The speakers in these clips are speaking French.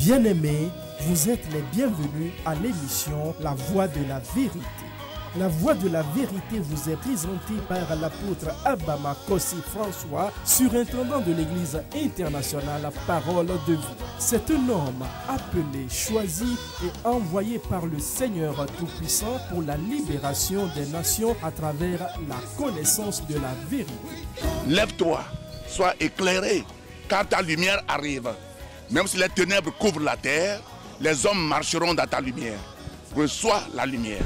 Bien-aimés, vous êtes les bienvenus à l'émission La Voix de la Vérité. La Voix de la Vérité vous est présentée par l'apôtre Abama Kossi François, surintendant de l'Église internationale Parole de Vie. C'est un homme appelé, choisi et envoyé par le Seigneur Tout-Puissant pour la libération des nations à travers la connaissance de la vérité. Lève-toi, sois éclairé, car ta lumière arrive. Même si les ténèbres couvrent la terre, les hommes marcheront dans ta lumière. Reçois la lumière.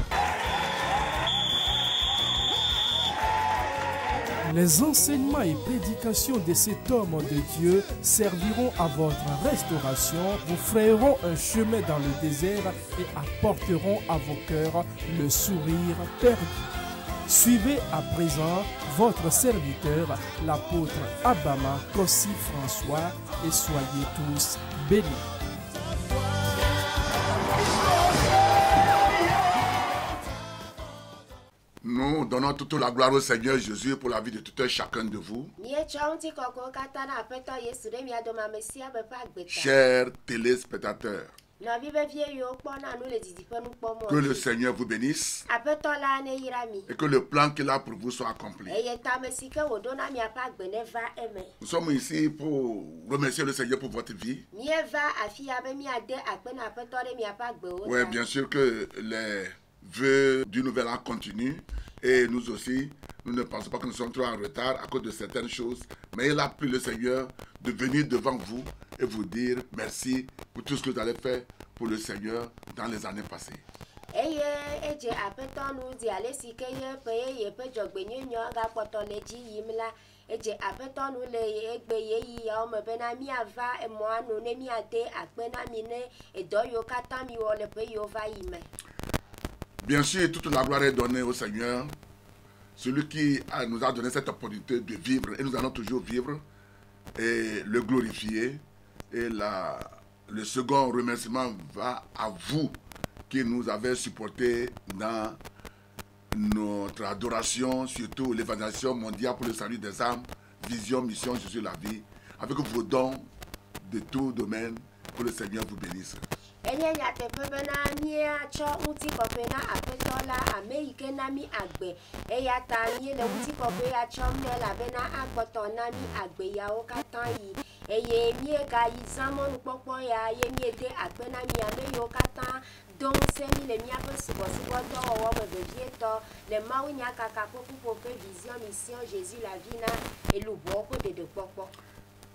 Les enseignements et prédications de cet homme de Dieu serviront à votre restauration, vous frayeront un chemin dans le désert et apporteront à vos cœurs le sourire perdu. Suivez à présent votre serviteur, l'apôtre Abama Kossi François, et soyez tous bénis. Nous donnons toute la gloire au Seigneur Jésus pour la vie de tout un chacun de vous. Chers téléspectateurs, que le Seigneur vous bénisse et que le plan qu'il a pour vous soit accompli. Nous sommes ici pour remercier le Seigneur pour votre vie. Oui, bien sûr que les vœux du nouvel an continuent et nous aussi, nous ne pensons pas que nous sommes trop en retard à cause de certaines choses, mais il a plu le Seigneur de venir devant vous et vous dire merci pour tout ce que vous avez fait pour le Seigneur dans les années passées. Bien sûr, toute la gloire est donnée au Seigneur, celui qui nous a donné cette opportunité de vivre, et nous allons toujours vivre, et le glorifier. Et le second remerciement va à vous qui nous avez supportés dans notre adoration, surtout l'évangélisation mondiale pour le salut des âmes, vision, mission, Jésus la vie, avec vos dons de tout domaine, que le Seigneur vous bénisse.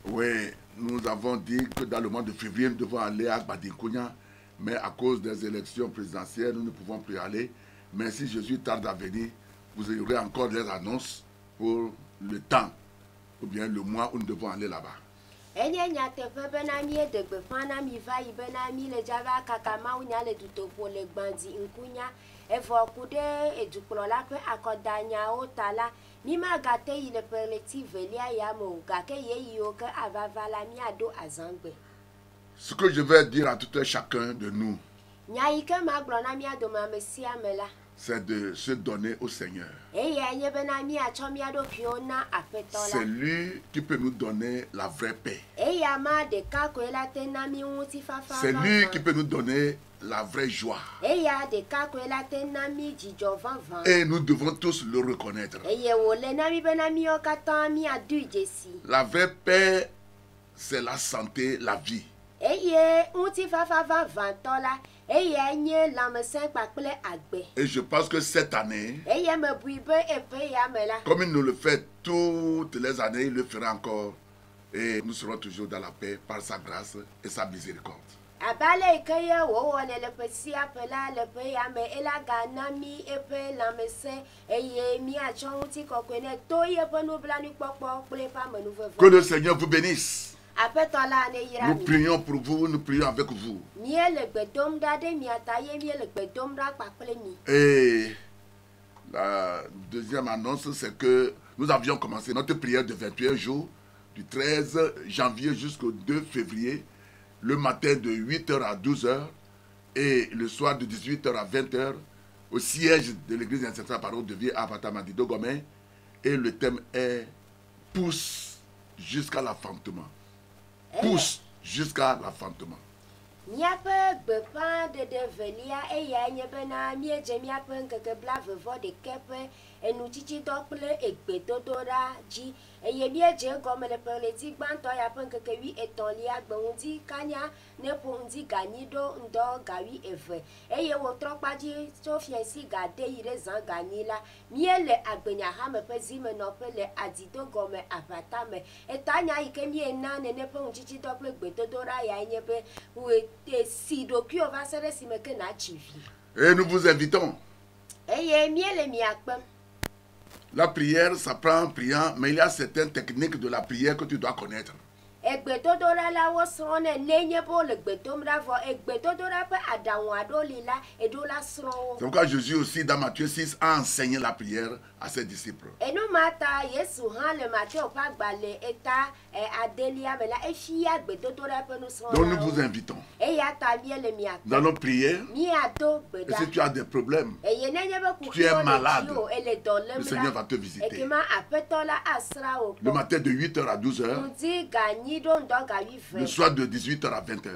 Oui, nous avons dit que dans le mois de février, nous devons aller à Badinkonia, mais à cause des élections présidentielles, nous ne pouvons plus aller. Mais si Jésus tarde à venir, vous aurez encore des annonces pour le temps, ou bien le mois où nous devons aller là-bas. Ce que je vais dire à tout un chacun de nous, c'est de se donner au Seigneur. C'est lui qui peut nous donner la vraie paix. C'est lui qui peut nous donner la vraie joie. Et nous devons tous le reconnaître. La vraie paix, c'est la santé, la vie. Et je pense que cette année, comme il nous le fait toutes les années, il le fera encore. Et nous serons toujours dans la paix par sa grâce et sa miséricorde. Que le Seigneur vous bénisse. Nous prions pour vous, nous prions avec vous. Et la deuxième annonce, c'est que nous avions commencé notre prière de 21 jours, du 13 janvier jusqu'au 2 février, le matin de 8h à 12h et le soir de 18h à 20h au siège de l'église internationale Parole de Vie à Batamadido Gomé. Et le thème est « Pousse jusqu'à l'enfantement ». Pousse jusqu'à l'enfantement. Miape bepan de develia eya nyebena mieje miape nkeke blavevo de kepe enutiti dokple egbedodora ji eye mieje gome le peleti gbanto ya pe nkeke 8 etolia gbendi kanya ne pondi ganido ndo gawi eve eye wo tropaji sofia si gade ire zan ganila miele agbenya ha me pe zime no pe le adido gome abatame etanya ike mie na ne pe unjiji dokple egbedodora ya nyebe we Et nous vous invitons. La prière, ça prend un priant, mais il y a certaines techniques de la prière que tu dois connaître. C'est pourquoi Jésus aussi, dans Matthieu 6, a enseigné la prière à ses disciples. Donc nous vous invitons. Nous allons prier. Et si tu as des problèmes, tu es malade, le Seigneur va te visiter. Le matin de 8h à 12h, le soir de 18h à 20h.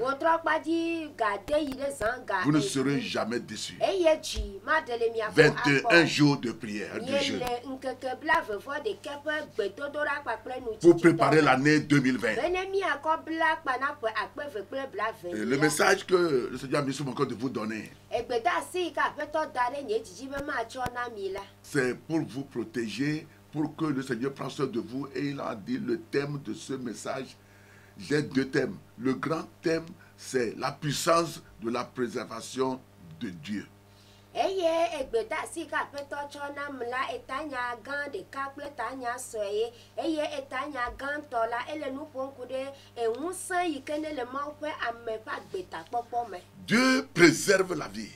Vous ne serez jamais déçus. 21 jours de prière, de jeûne. Pour préparer l'année 2020. Et le message que le Seigneur a mis sur mon cœur de vous donner, c'est pour vous protéger, pour que le Seigneur prenne soin de vous. Et il a dit le thème de ce message. J'ai 2 thèmes. Le grand thème, c'est la puissance de la préservation de Dieu. Dieu préserve la vie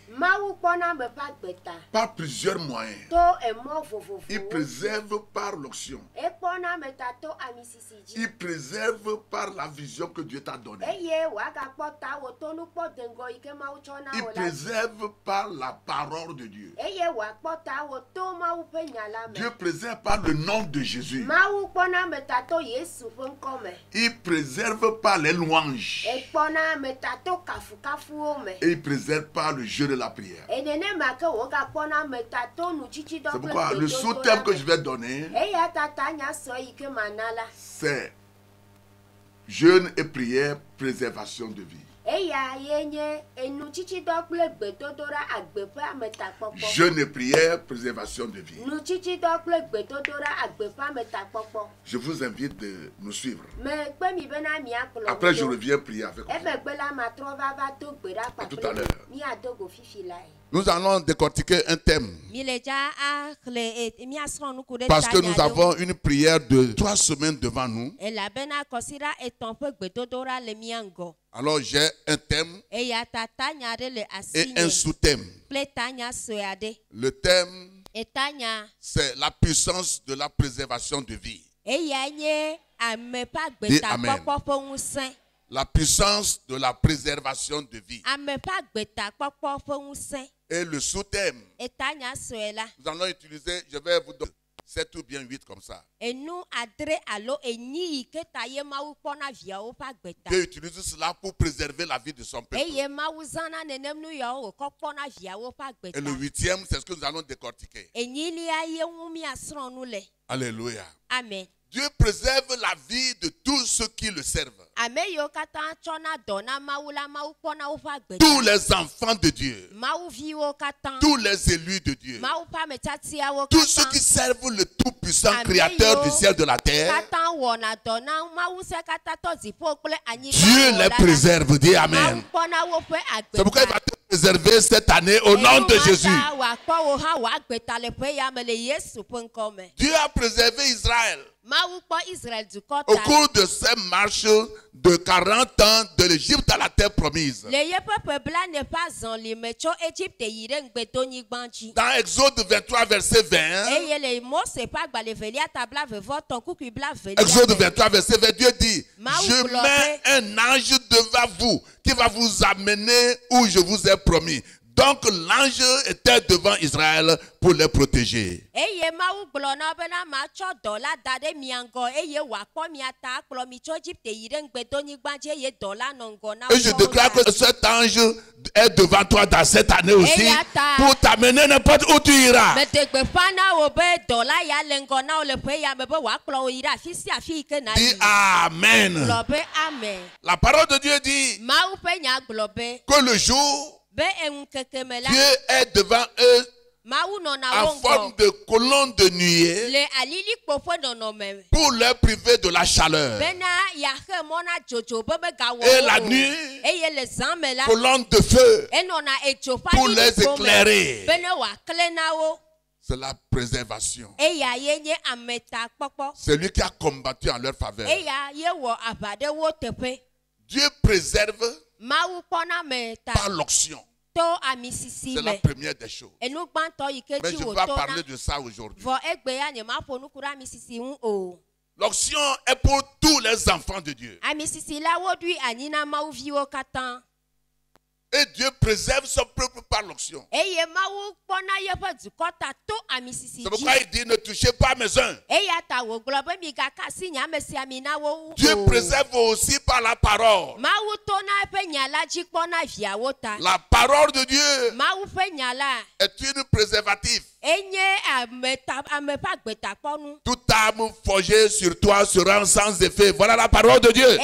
par plusieurs moyens. Il préserve par l'onction. Il préserve par la vision que Dieu t'a donnée. Il préserve par la parole de Dieu. Dieu préserve par le nom de Jésus. Il préserve par les louanges. Et il préserve par le jeu de la prière. C'est pourquoi le sous-thème que je vais donner, c'est jeûne et prière, préservation de vie. Jeûne et prière, préservation de vie. Je vous invite de nous suivre. Après, je reviens prier avec vous. À tout à l'heure. Nous allons décortiquer un thème. Parce que nous avons une prière de 3 semaines devant nous. Alors j'ai un thème et un sous-thème. Le thème, c'est la puissance de la préservation de vie. Dis Amen. La puissance de la préservation de vie. Et le sous-thème, nous allons utiliser, je vais vous donner 7 ou bien 8 comme ça. Dieu utilise cela pour préserver la vie de son peuple. Et le 8e, c'est ce que nous allons décortiquer. Alléluia. Amen. Dieu préserve la vie de tous ceux qui le servent. Tous les enfants de Dieu. Tous les élus de Dieu. Tous ceux qui servent le tout-puissant créateur du ciel et de la terre. Dieu les préserve. Dis Amen. C'est pourquoi il va te préserver cette année au nom de Jésus. Dieu a préservé Israël. Au cours de ces marches de 40 ans de l'Égypte à la terre promise. Dans Exode 23 verset 20. Exode 23 verset 20, Dieu dit, je mets un ange devant vous qui va vous amener où je vous ai promis. Donc l'ange était devant Israël pour les protéger. Et je déclare que cet ange est devant toi dans cette année aussi pour t'amener n'importe où tu iras. Dis Amen. La parole de Dieu dit que le jour Dieu est devant eux en forme de colonne de nuée pour leur priver de la chaleur. Et la nuit, colonne de feu pour les éclairer. C'est la préservation. C'est lui qui a combattu en leur faveur. Dieu préserve par l'onction. C'est la première des choses. Mais je ne vais pas parler de ça aujourd'hui. L'onction est pour tous les enfants de Dieu. Et Dieu préserve son peuple par l'onction. C'est pourquoi il dit ne touchez pas mes uns. Dieu préserve aussi par la parole. La parole de Dieu est une préservative. Toute arme forgée sur toi sera sans effet. Voilà la parole de Dieu.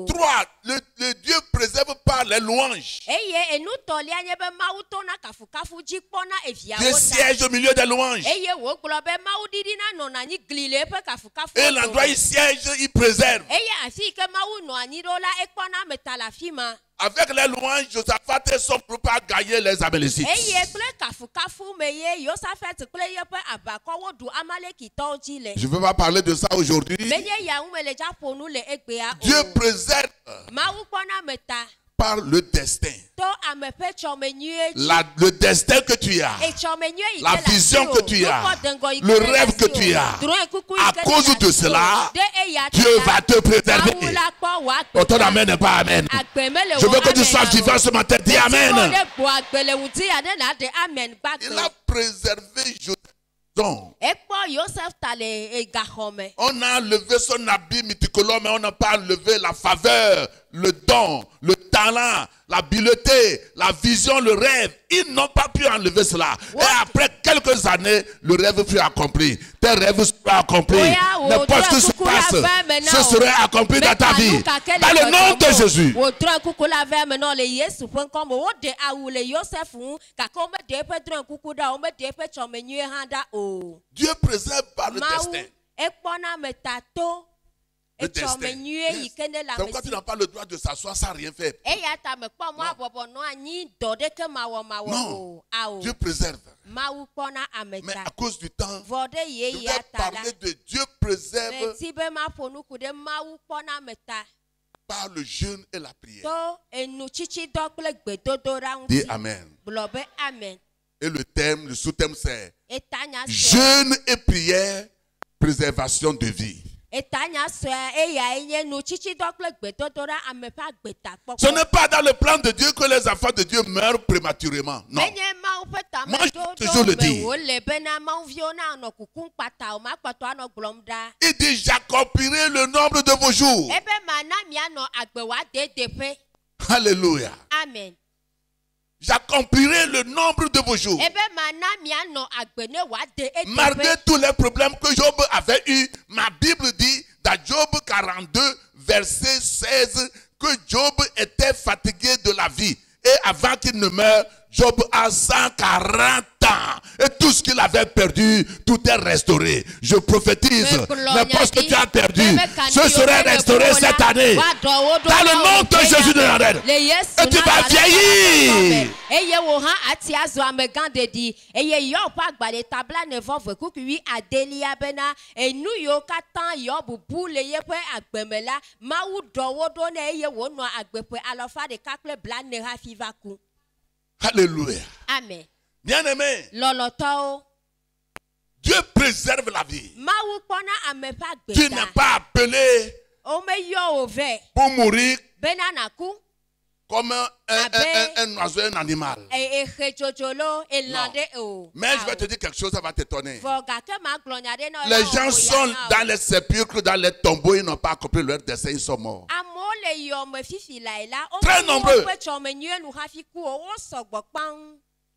3. Le Dieu préserve par les louanges. Dieu siège au milieu des louanges. Et l'endroit où il siège, il préserve. Avec les louanges, Josaphat et son peuple a gagné les Amalécites. Je ne veux pas parler de ça aujourd'hui. Dieu préserve par le destin. Le destin que tu as, la vision que tu as, le rêve que tu as. À cause de cela, Dieu va te préserver. Ton amen n'est pas amen. Je veux que tu sois vivant ce matin. Dis amen. Il a préservé Joseph. Donc, on a enlevé son habit multicolore, mais on n'a pas enlevé la faveur, le don, le talent, l'habileté, la vision, le rêve. Ils n'ont pas pu enlever cela. Et après quelques années, le rêve fut accompli. Tes rêves seront accomplis. N'importe ce qui se passe, ce serait accompli dans ta vie. Dans le nom de Jésus. Dieu préserve par le destin. Le destin. Yes. C'est pourquoi tu n'as pas le droit de s'asseoir sans rien faire. Non. Dieu préserve. Mais à cause du temps, je vais parler de Dieu préserve par le jeûne et la prière. Dis amen. Et le thème, le sous-thème c'est jeûne et prière, préservation de vie. Ce n'est pas dans le plan de Dieu que les enfants de Dieu meurent prématurément. Non. Moi, je toujours le dis. Il dit, j'accomplirai le nombre de vos jours. Alléluia. Amen. J'accomplirai le nombre de vos jours. Malgré tous les problèmes que Job avait eus, ma Bible dit dans Job 42, verset 16, que Job était fatigué de la vie. Et avant qu'il ne meure, Job a 140 ans. Et tout ce qu'il avait perdu, tout est restauré. Je prophétise, n'importe ce que tu as perdu, ce serait restauré cette année. Dans le nom de Jésus de Nazareth. Et tu vas vieillir. Alléluia. Amen. Bien-aimé, Dieu préserve la vie. Tu n'es pas appelé pour mourir comme un oiseau, un animal. Non. Mais je vais te dire quelque chose, ça va t'étonner. Les gens sont dans les sépulcres, dans les tombeaux, ils n'ont pas accompli leur dessein, ils sont morts. Très nombreux.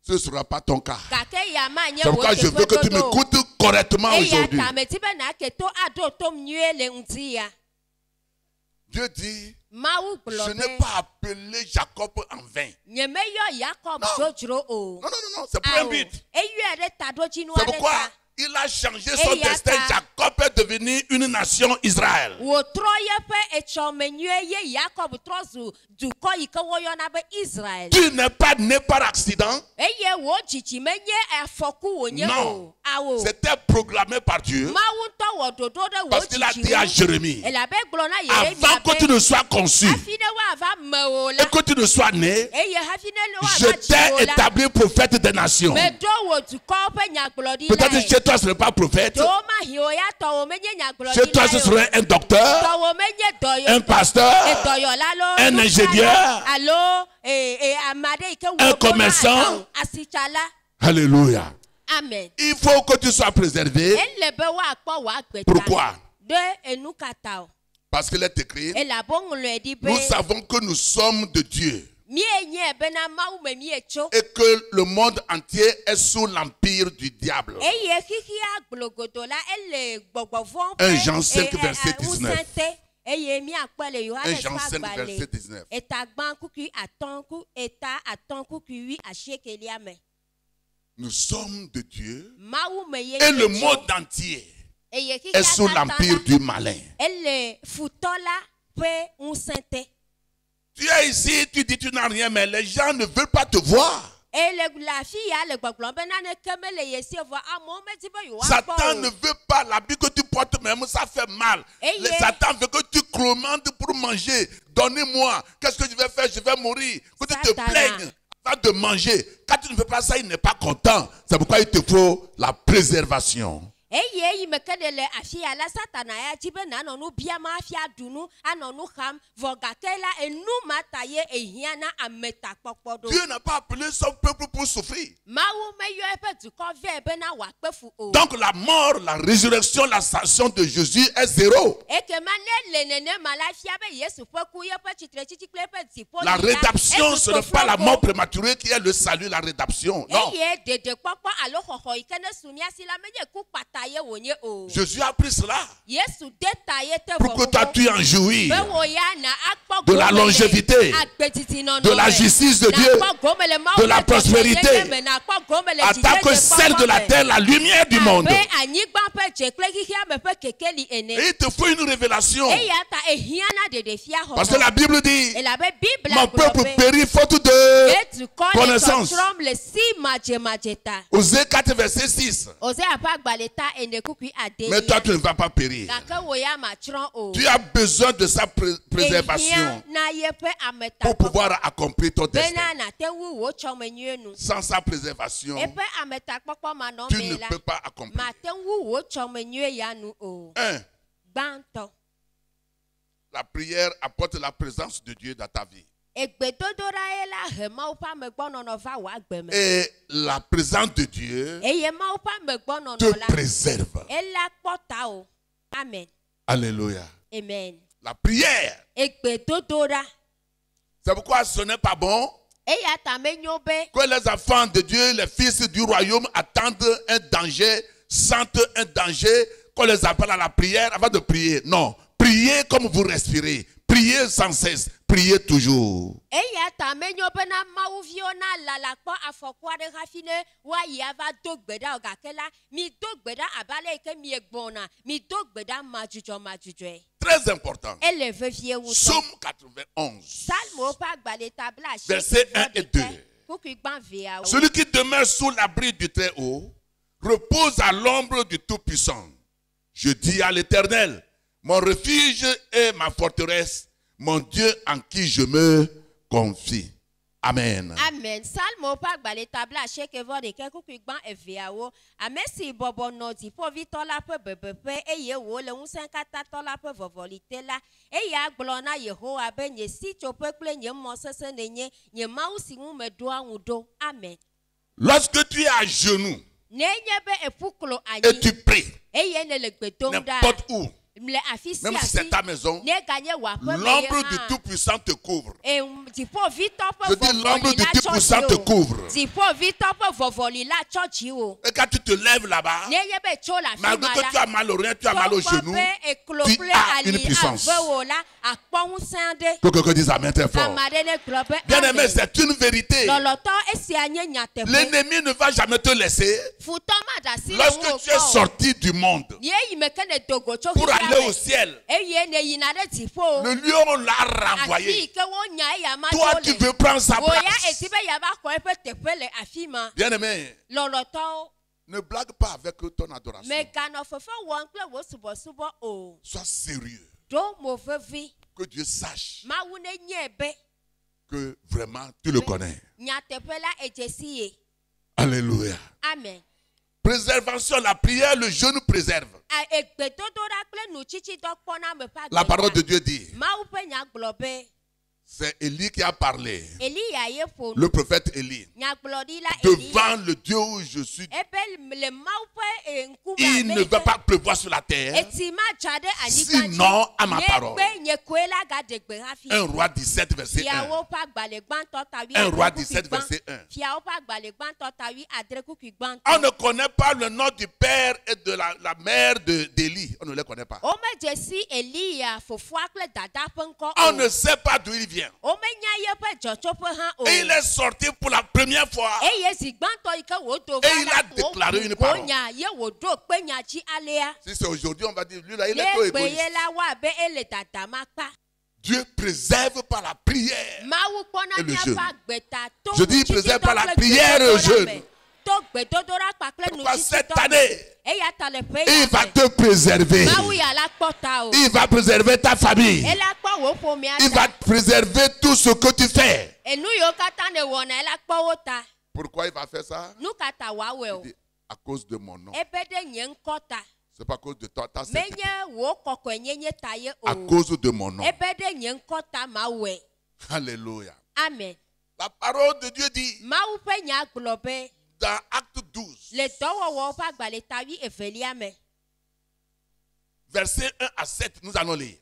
Ce ne sera pas ton cas. C'est pourquoi je veux que tu m'écoutes correctement aujourd'hui. Dieu dit, je n'ai pas appelé Jacob en vain. Non, c'est pour un but. C'est pourquoi il a changé son destin. Jacob est devenu une nation Israël. Tu n'es pas né par accident. Non. C'était programmé par Dieu. Parce qu'il a dit à Jérémie, avant que tu ne sois conçu et que tu ne sois né, je t'ai établi prophète des nations. Peut-être chez toi ce n'est pas prophète. Chez toi ce serait un docteur, un pasteur, un ingénieur, un commerçant. Alléluia. Amen. Il faut que tu sois préservé. Pourquoi? Parce qu'il est écrit, nous savons que nous sommes de Dieu et que le monde entier est sous l'empire du diable. 1 Jean 5 verset 19. 1 Jean 5 verset 19. Nous sommes de Dieu et le monde entier est sous l'empire du malin. Tu es ici, tu dis tu n'as rien, mais les gens ne veulent pas te voir. Satan ne veut pas l'habit que tu portes, même ça fait mal. Satan veut que tu commandes pour manger. Donnez-moi, qu'est-ce que je vais faire? Je vais mourir. Que tu te plaignes de manger. Quand tu ne fais pas ça, il n'est pas content. C'est pourquoi il te faut la préservation. Dieu n'a pas appelé son peuple pour souffrir. Donc la mort, la résurrection, l'ascension de Jésus est zéro. La rédemption, ce n'est pas la mort prématurée qui est le salut, la rédemption. Non. Jésus a pris cela pour que toi tu en jouis de la longévité, de la justice de Dieu, de la prospérité, en tant que celle de la terre, la lumière du monde. Et il te faut une révélation. Parce que la Bible dit, mon peuple périt faute de connaissance. Osée 4 verset 6. Mais toi tu ne vas pas périr. Tu as besoin de sa préservation pour pouvoir accomplir ton destin. Sans sa préservation, tu ne peux pas accomplir. 1. La prière apporte la présence de Dieu dans ta vie. Et la présence de Dieu te préserve. Amen. Alléluia. Amen. La prière. C'est pourquoi ce n'est pas bon que les enfants de Dieu, les fils du royaume, attendent un danger, sentent un danger, qu'on les appelle à la prière avant de prier. Non, priez comme vous respirez. Priez sans cesse, priez toujours. Très important. Psaume 91, versets 1 et 2. Celui qui demeure sous l'abri du Très-Haut repose à l'ombre du Tout-Puissant. Je dis à l'Éternel, mon refuge est ma forteresse, mon Dieu en qui je me confie. Amen. Amen. Salmo pa gbale tabla cheke vo de ke kuku gban eviawo. Amesi bobo no di po vitola pe bebepe eye wo le unsen kata tola pe vovolite la. Eye agblona Yehowa be nye si chope kple nye mosese nenye nye mau si mu medoa ngudo. Amen. Lorsque tu es à genoux Nenye be epuklo et anyi. tu pries, Eye ne le gbetonda. n'importe où, Mle afisi même si c'est ta maison, ne ganye wa pe l'ombre du Tout-Puissant te couvre. e tipo vito pe Je dis l'ombre du Tout-Puissant te couvre. tipo vito pe vovoli la chochi o. Et quand tu te lèves là-bas, Nenye be chola fi malgré que tu mala. as mal au rein, tu as mal au genou, tu as une puissance. Que quelqu'un dise Amen très fort. Bien aimé, c'est une vérité. L'ennemi ne va jamais te laisser. Lorsque tu es sorti du monde pour aller au ciel, le lion l'a renvoyé. Toi, tu veux prendre sa place. Bien aimé, ne blague pas avec ton adoration. Sois sérieux. Que Dieu sache que vraiment tu le connais. Alléluia. Amen. Préservation, la prière, le jeûne préserve. La parole de Dieu dit, c'est Élie qui a parlé, le prophète Élie, devant le Dieu où je suis. Il ne va pas pleuvoir sur la terre, sinon à ma parole. 1 Roi 17, verset 1. 1 Roi 17, verset 1. On ne connaît pas le nom du père et de la mère d'Élie. On ne les connaît pas. On ne sait pas d'où il vient. Et il est sorti pour la première fois. Et il a déclaré une parole. Si c'est aujourd'hui, on va dire, lui là, il est trop égoïste. Dieu préserve par la prière et le jeûne. Je dis, il préserve par la prière et le jeûne. Pourquoi cette année, il va te préserver. Il va préserver ta famille. Il va préserver tout ce que tu fais. Pourquoi il va faire ça? Il dit, à cause de mon nom. C'est pas à cause de toi, ta sainteté. À cause de mon nom. Alléluia. Amen. La parole de Dieu dit dans Acte 12, versets 1 à 7, nous allons lire.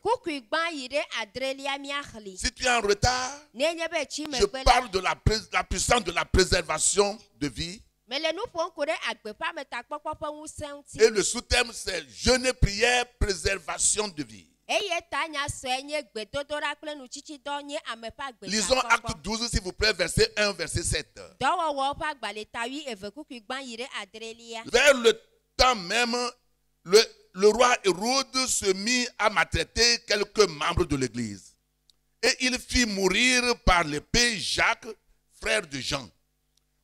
Si tu es en retard, je parle de la puissance de la préservation de vie. Et le sous-thème, c'est jeûne, prière, préservation de vie. Lisons Acte 12, s'il vous plaît, verset 1, verset 7. Vers le temps même, le roi Hérode se mit à maltraiter quelques membres de l'église. Et il fit mourir par l'épée Jacques, frère de Jean.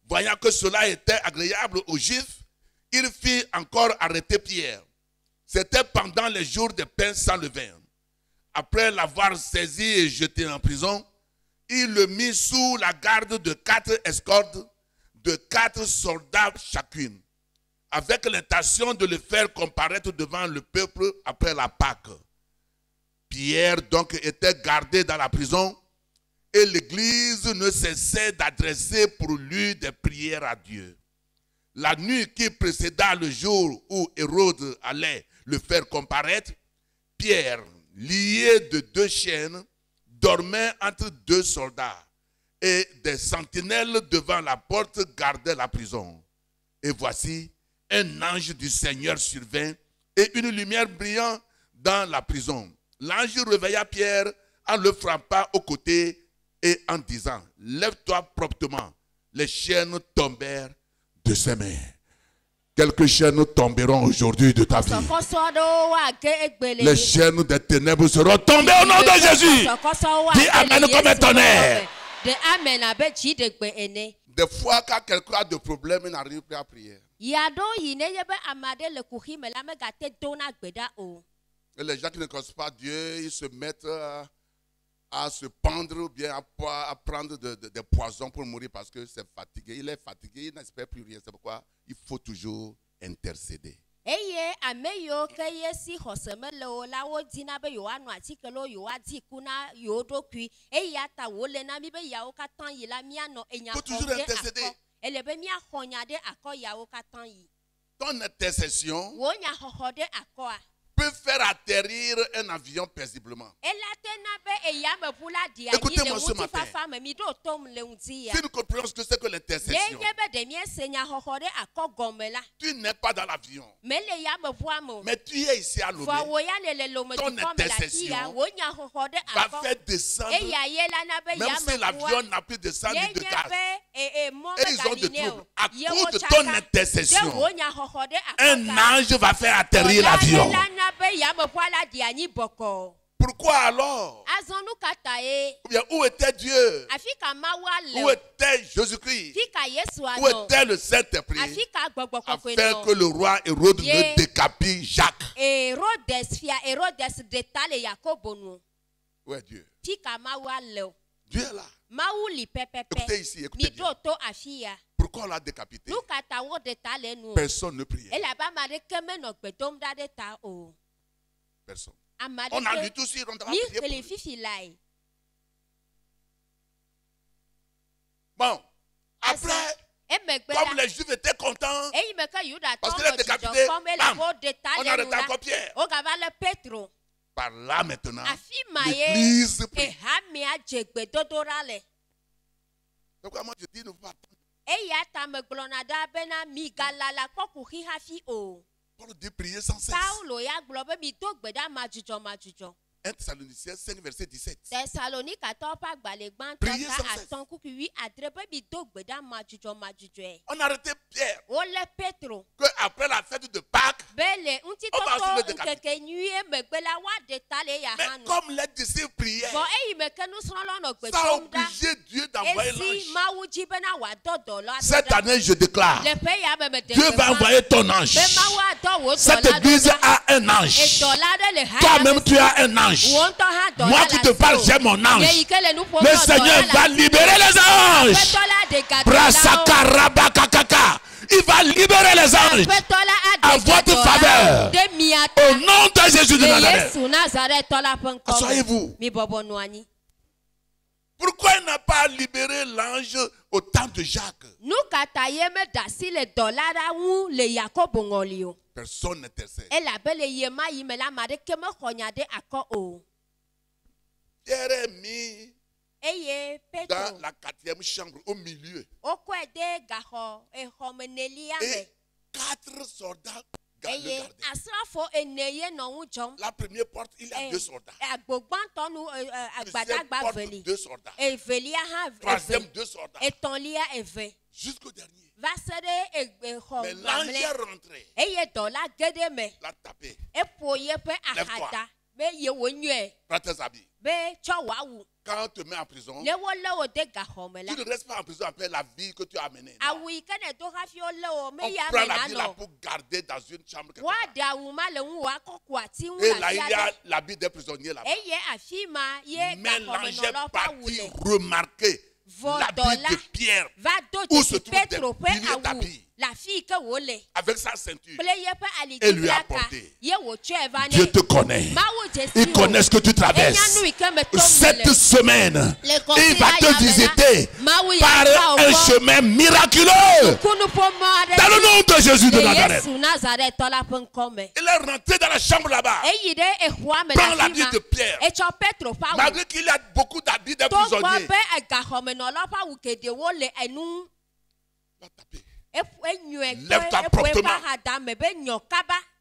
Voyant que cela était agréable aux Juifs, il fit encore arrêter Pierre. C'était pendant les jours des pains sans levain. Après l'avoir saisi et jeté en prison, il le mit sous la garde de 4 escortes, de 4 soldats chacune, avec l'intention de le faire comparaître devant le peuple après la Pâque. Pierre donc était gardé dans la prison, et l'église ne cessait d'adresser pour lui des prières à Dieu. La nuit qui précéda le jour où Hérode allait le faire comparaître, Pierre, lié de 2 chaînes, dormait entre 2 soldats, et des sentinelles devant la porte gardaient la prison. Et voici, un ange du Seigneur survint, et une lumière brillant dans la prison. L'ange réveilla Pierre en le frappant au côté et en disant, lève-toi promptement. Les chaînes tombèrent de ses mains. Quelques chaînes tomberont aujourd'hui de ta vie. Les chaînes des ténèbres seront tombées au nom de Jésus. Dis Amen comme un tonnerre. Des fois, quand quelqu'un a des problèmes, il n'arrive plus à prier. Et les gens qui ne connaissent pas Dieu, ils se mettent à se pendre ou bien à prendre des poisons pour mourir parce que c'est fatigué. Il est fatigué, il n'espère plus rien. C'est pourquoi il faut toujours intercéder. Eye ameyo ke yesi hosemele o la wo dina be yo anu atikelo yo adi kuna yo dokui eya ta wo le na mi be ya o katan yi la mi ano enya Faut toujours intercéder. ele be mi ahonya de akọ ya o katan yi. Ton intercession Wo nya hoho de akọ a. peut faire atterrir un avion paisiblement. Écoutez-moi ce matin. Si nous comprenons ce que c'est que l'intercession, tu n'es pas dans l'avion, mais tu es ici à Lomé. Ton intercession va faire descendre, même si l'avion n'a plus de sang ni de gaz. Et ils ont des troubles. À cause de ton intercession, un ange va faire atterrir l'avion. Pourquoi alors? Ou bien où était Dieu? Où était Jésus-Christ? Où était le Saint-Esprit? Afin que le roi Hérode ne décapite Jacques. Où est Dieu? Dieu est là. Écoutez ici, écoutez bien. Pourquoi on l'a décapité? Personne ne priait. Personne. On a lu tout sur, on a prié. Bon, après, comme les Juifs étaient contents, parce qu'il est décapité, bam, on a arrêté encore Pierre. Par là maintenant, l'Église prie. Donc moi je dis, ne faut pas attendre. Paul dit prier sans cesse. 1 Thessaloniciens 5 verset 17. Priez sans cesse. On a arrêté Pierre. Que après la fête de Pâques, on va aussi le décapiter. Mais comme les disciples priaient, ça a obligé Dieu d'envoyer l'ange. Cette année, je déclare, Dieu va envoyer ton ange. Cette église a un ange. Toi-même, tu as un ange. Moi qui te parle, j'ai mon ange. Le Seigneur va libérer les anges. Il va libérer les anges à votre faveur. Au nom de Jésus de Nazareth. Asseyez-vous. Pourquoi il n'a pas libéré l'ange au temps de Jacques? Personne n'intercède. Pierre est mis dans la 4e chambre, au milieu. Et 4 soldats le gardaient. La première porte, il y a 2 soldats. Deuxième porte, 2 soldats. Troisième, 2 soldats. Jusqu'au dernier. Mais l'ange est rentré. L'a tapé. Lève-toi. Prends tes habits. Quand on te met en prison, tu ne restes pas en prison après la vie que tu as amenée. On prend la vie là pour garder dans une chambre. Et là, il y a l'habit des prisonniers là-bas. Mais l'ange est parti remarquer l'habit de Pierre où se trouvent des milliers d'habits. Avec sa ceinture, et lui a porté. Dieu te connaît. Il connaît ce que tu traverses. Cette semaine, il va te visiter par un chemin miraculeux. Dans le nom de Jésus de Nazareth. Il est rentré dans la chambre là-bas. Prends l'habit de Pierre. Malgré qu'il y a beaucoup d'habits des prisonniers. Lève-toi promptement.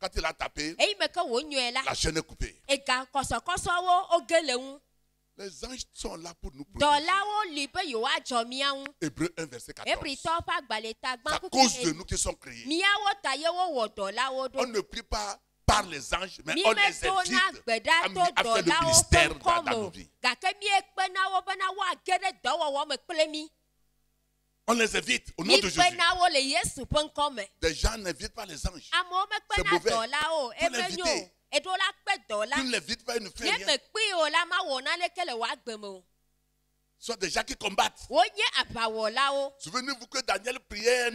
Quand il a tapé, la chaîne est coupée. Les anges sont là pour nous protéger. Hébreux 1 verset 14. C'est à cause de nous qui sommes créés. On ne prie pas par les anges, mais on les invite à faire le ministère dans nos vies. On les invite au nom de Jésus. Les gens n'invitent pas les anges. C'est mauvais. Pour l'inviter, Tu ne les vides pas, ils ne font rien. Ce sont des gens qui combattent. Souvenez-vous que Daniel priait.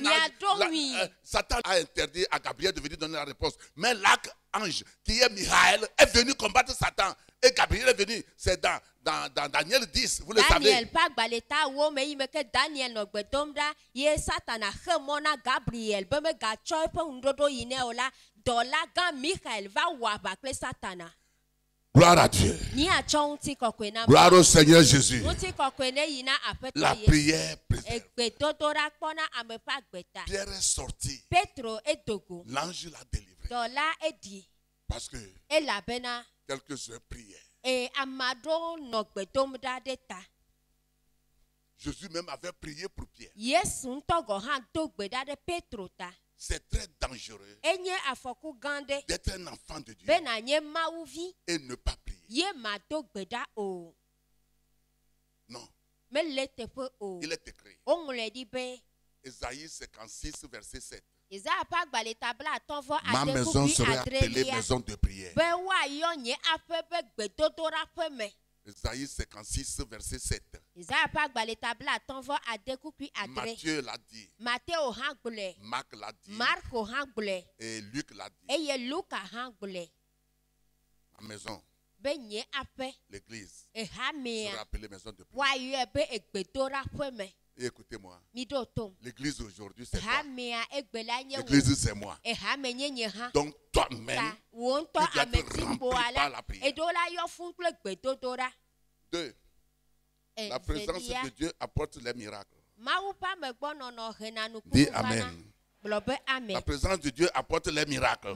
Satan a interdit à Gabriel de venir donner la réponse. Mais l'archange, qui est Michael, est venu combattre Satan. Et Gabriel est venu. C'est dans Daniel 10, vous le savez. Gloire à Dieu. Gloire au Seigneur Jésus. La prière préserve. Pierre est sorti. L'ange l'a délivré. Parce que quelques-uns priaient. Jésus même avait prié pour Pierre. C'est très dangereux d'être un enfant de Dieu et ne pas prier. Non. Il est écrit. Ésaïe 56, verset 7. Ma maison sera appelée maison de prière. Ésaïe 56, verset 7. Matthieu l'a dit. Marc l'a dit. Et Luc l'a dit. Ma maison, l'église, sera appelée maison de prière. Et écoutez-moi, l'église aujourd'hui c'est quoi? L'église c'est moi. Donc toi-même, tu dois être rempli par la prière. 2. La présence de Dieu apporte les miracles. Dis Amen. La présence de Dieu apporte les miracles.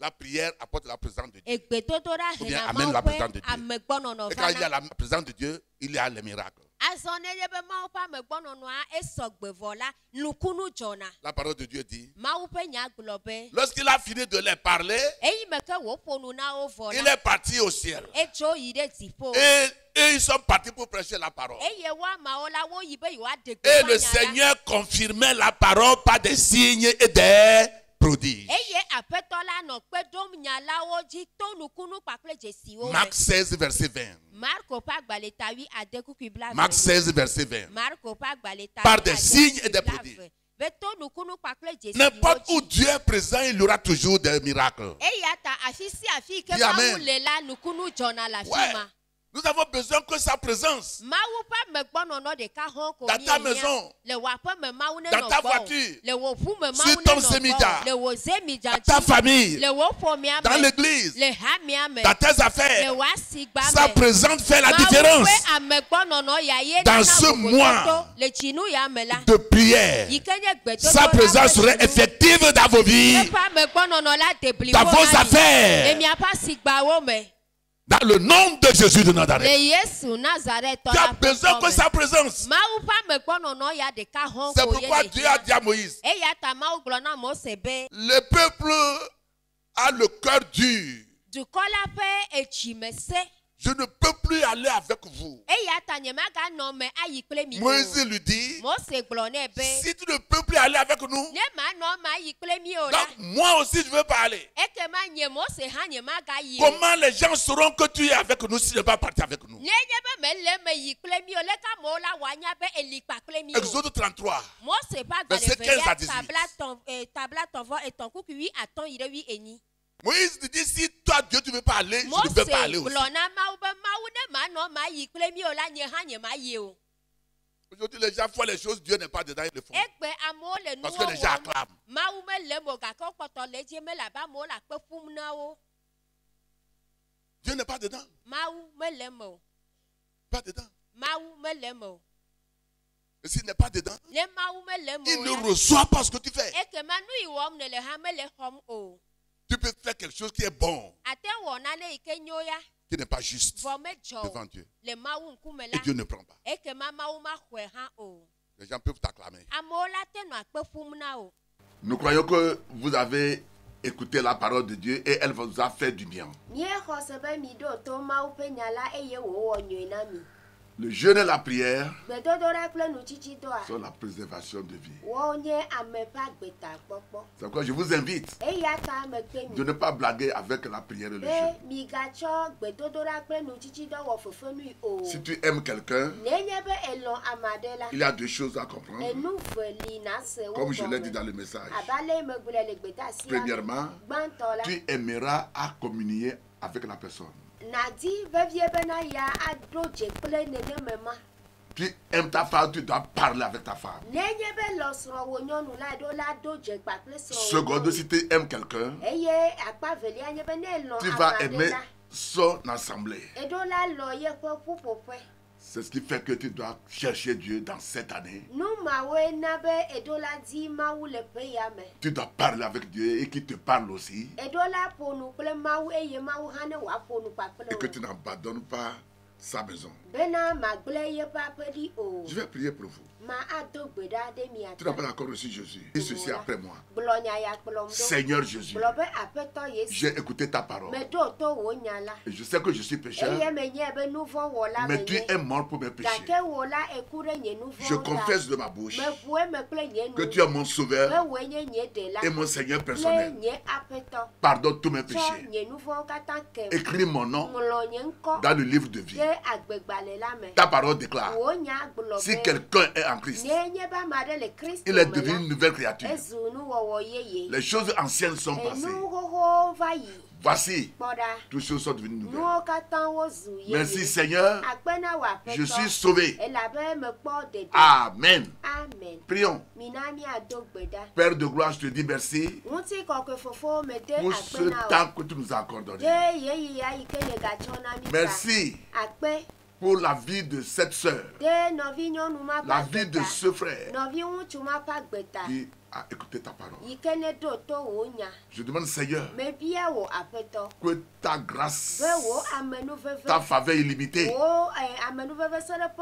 La prière apporte la présence de Dieu. Ou bien amène la présence de Dieu. Et quand il y a la présence de Dieu, il y a les miracles. La parole de Dieu dit, lorsqu'il a fini de les parler, il est parti au ciel. Et ils sont partis pour prêcher la parole. Et le Seigneur confirmait la parole par des signes et des prodiges. Marc 16, verset 20. Marc 16, verset 20. Par des signes et des prodiges. N'importe où Dieu est présent, il y aura toujours des miracles. Dis Amen. Ouais. Nous avons besoin que sa présence dans ta maison, dans ta voiture, sur ton séminaire, dans ta famille, dans l'église, dans tes affaires. Sa présence fait la différence. Dans ce mois de prière, sa présence serait effective dans vos vies, dans vos affaires. Dans le nom de Jésus de Nazareth. Tu as besoin que sa présence. C'est pourquoi Dieu a dit à Moïse, le peuple a le cœur dur. Je ne peux plus aller avec vous. Moïse lui dit, si tu ne peux plus aller avec nous, donc moi aussi je ne veux pas aller. Comment les gens sauront que tu es avec nous si tu ne vas pas partir avec nous? Exode 33, verset 15 à 18. Moïse dit, si toi Dieu tu ne veux pas aller, je ne veux pas aller aussi. Aujourd'hui les gens font les choses, Dieu n'est pas dedans, ils le font. Parce que les gens acclament. Dieu n'est pas dedans. Pas dedans. Et s'il n'est pas dedans, il ne reçoit pas ce que tu fais. Tu peux faire quelque chose qui est bon, qui n'est pas juste devant Dieu. Et Dieu ne prend pas. Les gens peuvent t'acclamer. Nous croyons que vous avez écouté la parole de Dieu et elle vous a fait du bien. Le jeûne et la prière Gbedodoɖa kple nutsitsidɔa. sont la préservation de vie. Wo nye ame ƒe agbetakpɔkpɔ. C'est pourquoi je vous invite Eya ta mekpe de mi. ne pas blaguer avec la prière et le Be jeûne. migatsɔ gbedodoɖa kple nutsitsidɔ wɔ fefenui o. Si tu aimes quelqu'un, Nenye be elɔ̃ ame aɖe la. il y a deux choses à comprendre. Enu ve li na se wo Comme je l'ai gɔme. dit dans le message. Abale megblɔ le gbedasi la. Premièrement, Gbãtɔ la. tu aimeras à communier avec la personne. Nadi vevie bena ya aɖo dze kple neneme ma. Tu aimes ta femme, tu dois parler avec ta femme. Nenye be lɔsrɔ̃wò nyɔnu la eɖo la do dze kpakple srɔ̃wò. Seconde, si tu aimes quelqu'un, Eye akpa velia nye be ne elɔ̃ tu ame vas aɖe aimer la. son assemblée. Eɖo la lɔ yeƒe ƒuƒoƒe. C'est ce qui fait que tu dois chercher Dieu dans cette année. Nu mawoe na be eɖo la di Mawu le ƒe ya me. Tu dois parler avec Dieu et qu'il te parle aussi. Eɖo la ƒo nu kple Mawu eye Mawu hã ne wòaƒo nu kpakple Et que wò. tu n'abandonnes pas sa maison. Bena magblẽ yeƒe aƒe ɖi o. Je vais prier pour vous. Ma ado gbe ɖa ɖe mia Tu n'as ta. pas encore reçu Jésus. Dis ceci après moi. Gblɔ nya ya kplɔm ɖo. Seigneur Jésus, Gblɔ be Aƒetɔ Yesu. j'ai écouté ta parole. Meɖo to wò nya la. Et je sais que je suis pécheur. Eye menye be nu vɔ̃ wɔla Mais tu menye. es mort pour mes péchés. Gake wò la eku ɖe nye nu Je vɔ̃ ta. confesse de ma bouche Meƒo eme kple nye nu. que tu es mon Be sauveur wòe nye nye ɖela. et mon Seigneur Kple personnel. nye Aƒetɔ. Pardonne tous mes Tsɔ péchés. nye nu vɔ̃wo katã kem. Écris mon nom Ŋlɔ nye ŋkɔ dans le livre de vie. ɖe agbegbalẽ la me. Ta parole déclare, Wò nya gblɔ si be quelqu'un est en Christ, nenye be ame aɖe le Kristo il est me devenu la. une nouvelle créature. Ezu nuwɔwɔ yeye. Les choses anciennes sont Enu passées. xoxowo va yi. Voici, Kpɔ ɖa. toutes choses sont devenues nouvelles. Nuwo katã wozu yeye. Merci Seigneur, Akpe na wò Aƒetɔ. je suis sauvé. Elabe mekpɔ ɖeɖe. Amen. Amen. Prions. Mina miado gbe ɖa. Père de gloire, je te dis merci Ŋuti kɔkɔe fofo me de pour akpe ce na wò. temps que tu nous as accordé. De yeyea yi ke nye gatsɔ na mi ta. Merci Akpe pour la vie de cette sœur, de nɔvi nyɔnu ma ƒe la vie de agbeta. ce frère Nɔvi ŋutsu ma ƒe agbeta. qui a écouté ta parole. Yi ke ne ɖo to wò nya. Je demande Seigneur Mebia wò Aƒetɔ. que ta grâce, Be wò amenuveve. ta faveur illimitée, Wò amenuveve sɔɖeƒe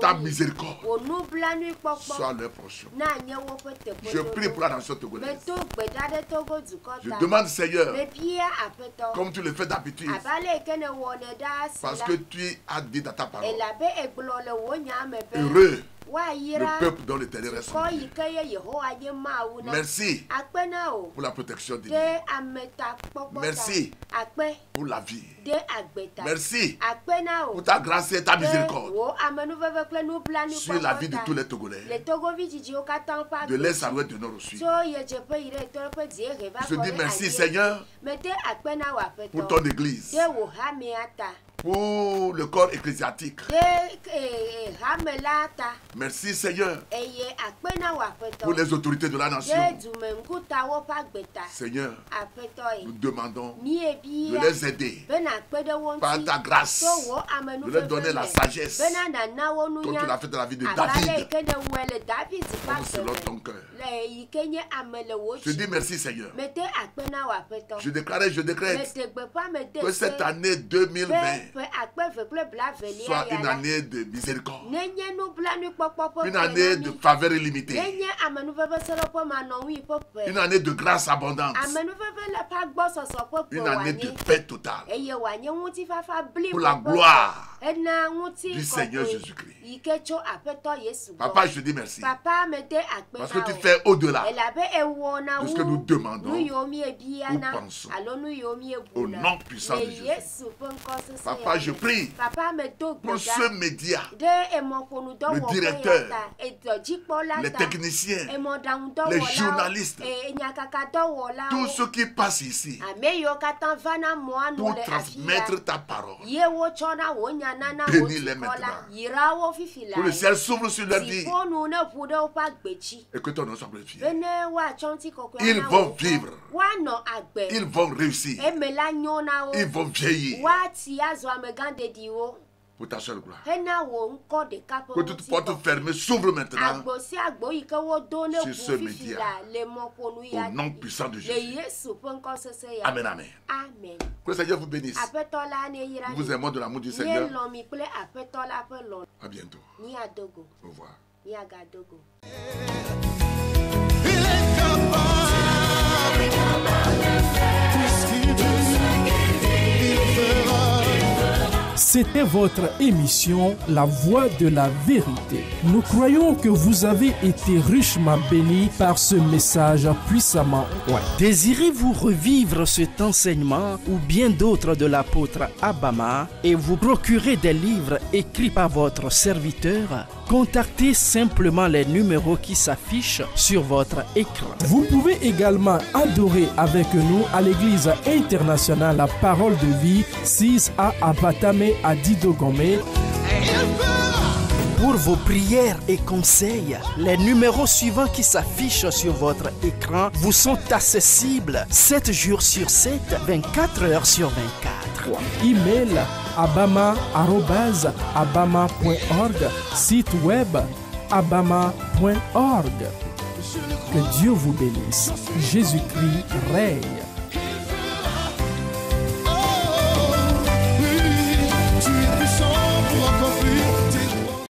ta manɔwu. miséricorde Wò nublanuikpɔkpɔ. soit leur portion. Na nye woƒe teƒe. Je prie pour la nation togolaise. Medo gbe ɖa ɖe Togo dukɔ Je ta. demande Seigneur, Mebia Aƒetɔ. comme tu le fais d'habitude, Abale yi ke ne wɔnɛ ɖa asi parce la. que tu as dit dans ta parole, Elabe egblɔ le wò nya me be. heureux Woayra le peuple dont l'Éternel est son kɔ Dieu. yi ke ye Yehowa nye Mawu na. Merci Akpe na o. pour la protection de De vie, ametakpɔkpɔ ta. Merci. Akpe pour la vie. de agbeta. Merci Akpe na o. pour ta grâce et ta De miséricorde wò amenuveve kple sur la vie de nublanuikpɔkpɔ tous ta. les Togolais, Le Togovi dzidziwo katã ƒe de l'Est à agbe. l'Ouest, de nord au sud. Tso yedzeƒe yi ɖe tɔ ƒe dziehe va Je kɔ dis ɖe merci anyie. Seigneur Mede akpe na wò pour Aƒetɔ. ton église, De wò hamea ta. pour le corps ecclésiastique. De hame la ta. Merci Seigneur Eye akpe na wò pour Aƒetɔ. les autorités de la De nation. dumeŋkutawo ƒe agbeta. Seigneur, Aƒetɔ nous yi. demandons de Miebia. les aider Be nakpe ɖe wo par ŋuti. ta grâce, To wò de leur donner amenuveve la me. sagesse, Bena nana wo comme tu l'as nunya. fait dans la vie de Abale yi David, ke ne wɔe le David ƒe comme selon agbe ton me. cœur. Le yi ke nye ame le wò Je dis dzi. merci Seigneur. Mede akpe na wò Aƒetɔ. Je déclare et je décrète Mede gbeƒã mede que cette se. année Be 2020 ƒe akpe kple blavelia soit ya une la. année de miséricorde, Nenye nublanuikpɔkpɔ ƒe une ƒe année na de mi. faveur illimitée, Nenye amenuveve sɔɖeƒe manɔwui ƒe ƒe. une année de grâce abondante, Amenuveve le ƒe agbɔsɔsɔ ƒe ƒe une année de wòanye. paix totale Eye wòanye ŋutifafa blibo pour la ƒe gloire ena ŋuti du Seigneur kɔkɔe Jésus-Christ. yi ke tso Aƒetɔ Yesu gbɔ. Papa, je te dis merci Papa mede akpe parce na que tu wò. fais au-delà Elabe ewɔ na de ce wu que nous demandons nu yiwo miebia na ou pensons. alo nu yiwo au miebuna. nom puissant de Le Jésus. Yesu ƒe ŋkɔ sesẽ Papa, ya je me. prie Papa medo pour gbe ce ɖa média, ɖe emɔƒonudɔwɔƒe le directeur, ya ta. Edɔdzikpɔla les ta. techniciens, Emɔɖaŋudɔwɔlawo. les journalistes, Nyakakadɔwɔlawo. tous ceux qui passent ici Ame yiwo katã vana mɔa nu pour le afi ya. transmettre ta parole. Ye wotsɔna wò nya nana wò Bénis-les dukɔ maintenant. la. Yra wo fifi la. Que le ciel s'ouvre sur leur vie Dziƒonu ne ƒu ɖe woƒe agbetsi. et que ton nom soit glorifié. Be ne woatsɔ ŋutikɔkɔe Ils na vont wò. vivre. Woanɔ agbe. Ils vont réussir. Eme la nyo na wo. Ils vont vieillir Woati azɔ amegãɖeɖiwo. pour ta seule gloire. Hena wò ŋkɔ ɖeka ƒe Que toute porte ŋutikɔkɔe. fermée s'ouvre maintenant Agbo si agbo yi ke wodo ne sur ʋu ce fifi média. la le mɔƒonu ya au nom puissant de le Jésus. Yesu ƒe ŋkɔ sesẽ ya. Amen, amen. Amen. Que le Seigneur vous bénisse. Aƒetɔ la ne yra Nous vous mi. aimons de l'amour du Seigneur. Míelɔ̃ mi kple Aƒetɔ la ƒe lɔ̃. À bientôt. Míadogo. Au revoir. Míagadogo. Il est capable, tout ce qu'il dit, il fera. C'était votre émission La Voix de la Vérité. Nous croyons que vous avez été richement bénis par ce message puissamment oint. Désirez-vous revivre cet enseignement ou bien d'autres de l'apôtre Abama et vous procurer des livres écrits par votre serviteur? Contactez simplement les numéros qui s'affichent sur votre écran. Vous pouvez également adorer avec nous à l'église internationale La Parole de Vie, 6A à Batame à Didogomé. Pour vos prières et conseils, les numéros suivants qui s'affichent sur votre écran vous sont accessibles 7 jours sur 7, 24 heures sur 24. Email abama@abama.org, site web abama.org. Que Dieu vous bénisse. Jésus-Christ règne.